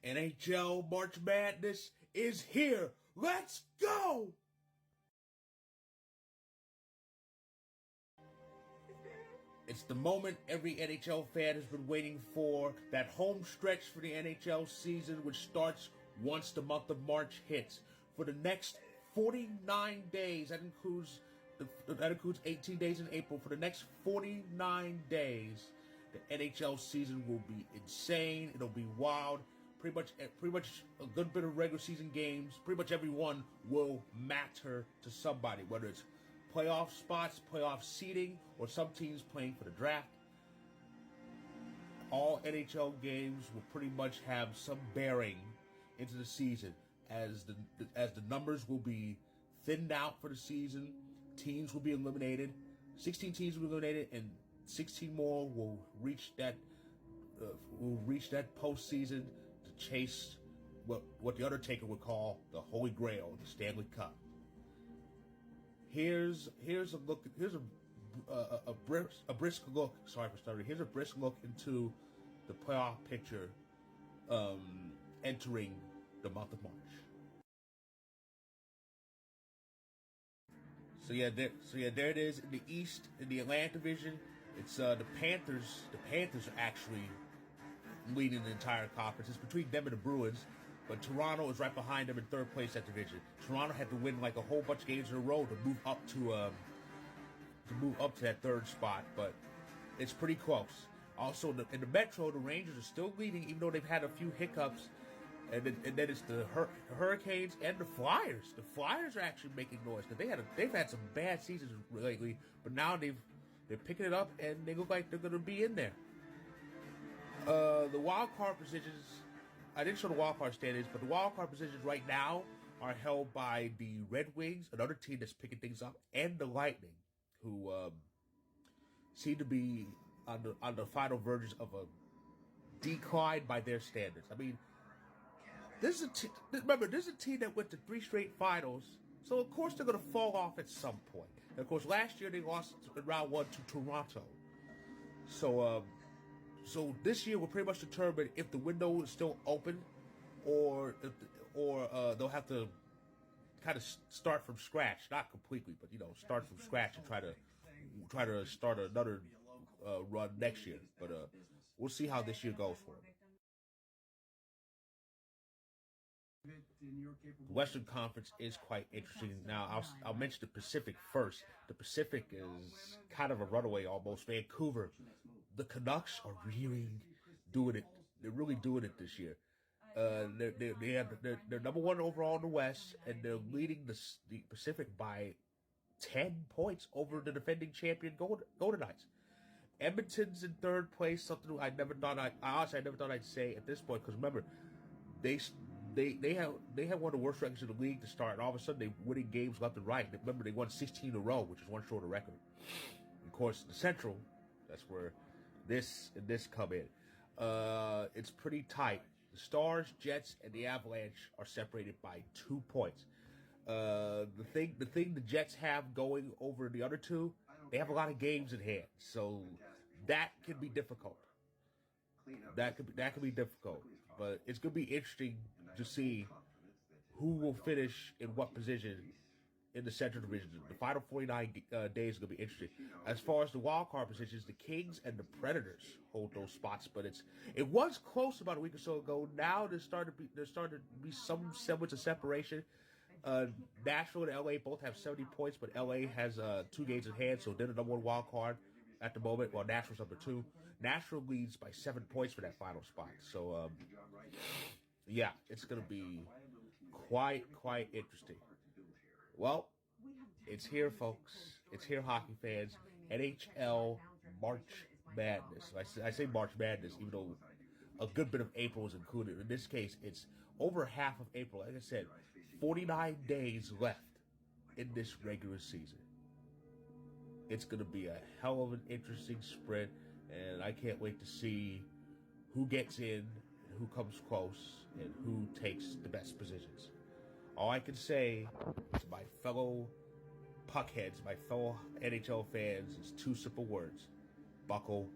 NHL March Madness is here. Let's go! It's the moment every NHL fan has been waiting for, that home stretch for the NHL season, which starts once the month of March hits. For the next 49 days, that includes 18 days in April. For the next 49 days, the NHL season will be insane. It'll be wild. Pretty much a good bit of regular season games. Pretty much everyone will matter to somebody, whether it's playoff spots, playoff seeding, or some teams playing for the draft. All NHL games will pretty much have some bearing into the season, as the numbers will be thinned out for the season. Teams will be eliminated. 16 teams will be eliminated, and 16 more will reach that postseason to chase what the Undertaker would call the Holy Grail, the Stanley Cup. Here's a look. Here's a brisk look. Sorry for stuttering. Here's a brisk look into the playoff picture entering the month of March. So there it is in the East, in the Atlantic Division. It's the Panthers. The Panthers are actually leading the entire conference. It's between them and the Bruins, but Toronto is right behind them in third place that division. Toronto had to win like a whole bunch of games in a row to move up to that third spot, but it's pretty close. Also, in the Metro, the Rangers are still leading, even though they've had a few hiccups. And then it's the Hurricanes and the Flyers. The Flyers are actually making noise because they've had some bad seasons lately, but now they're picking it up and they look like they're going to be in there. The wild card positions, I didn't show the wild card standings, but the wild card positions right now are held by the Red Wings, another team that's picking things up, and the Lightning, who seem to be on the final verges of a decline by their standards. I mean, this is a team that went to 3 straight finals, so of course they're going to fall off at some point. And of course, last year they lost in round 1 to Toronto. So this year will pretty much determine if the window is still open, or they'll have to kind of start from scratch, not completely, but start from scratch and try to start another run next year. But we'll see how this year goes for them. The Western Conference is quite interesting. Now, I'll mention the Pacific first. The Pacific is kind of a runaway almost. Vancouver, the Canucks are really doing it. They're really doing it this year. They're number 1 overall in the West, and they're leading the Pacific by 10 points over the defending champion Golden Knights. Edmonton's in third place, something I never thought I'd say at this point, because remember, they have one of the worst records in the league to start, and all of a sudden they're winning games left and right. Remember, they won 16 in a row, which is one short of record. Of course, the Central, that's where this come in. It's pretty tight. The Stars, Jets, and the Avalanche are separated by 2 points. The thing the Jets have going over the other two, they have a lot of games in hand, so that can be difficult. That could be difficult, but it's going to be interesting to see who will finish in what position in the Central Division. The final 49 days is going to be interesting. As far as the wild card positions, the Kings and the Predators hold those spots, but it was close about a week or so ago. Now there's started to be some semblance of separation. Nashville and LA both have 70 points, but LA has 2 games in hand, so they're the number 1 wild card at the moment, while Nashville's number 2. Nashville leads by 7 points for that final spot. So, yeah, it's going to be quite interesting. Well, it's here, folks. It's here, hockey fans. NHL March Madness. I say March Madness, even though a good bit of April is included. In this case, it's over half of April. Like I said, 49 days left in this regular season. It's going to be a hell of an interesting sprint, and I can't wait to see who gets in, and who comes close, and who takes the best positions. All I can say to my fellow puckheads, my fellow NHL fans, is 2 simple words: buckle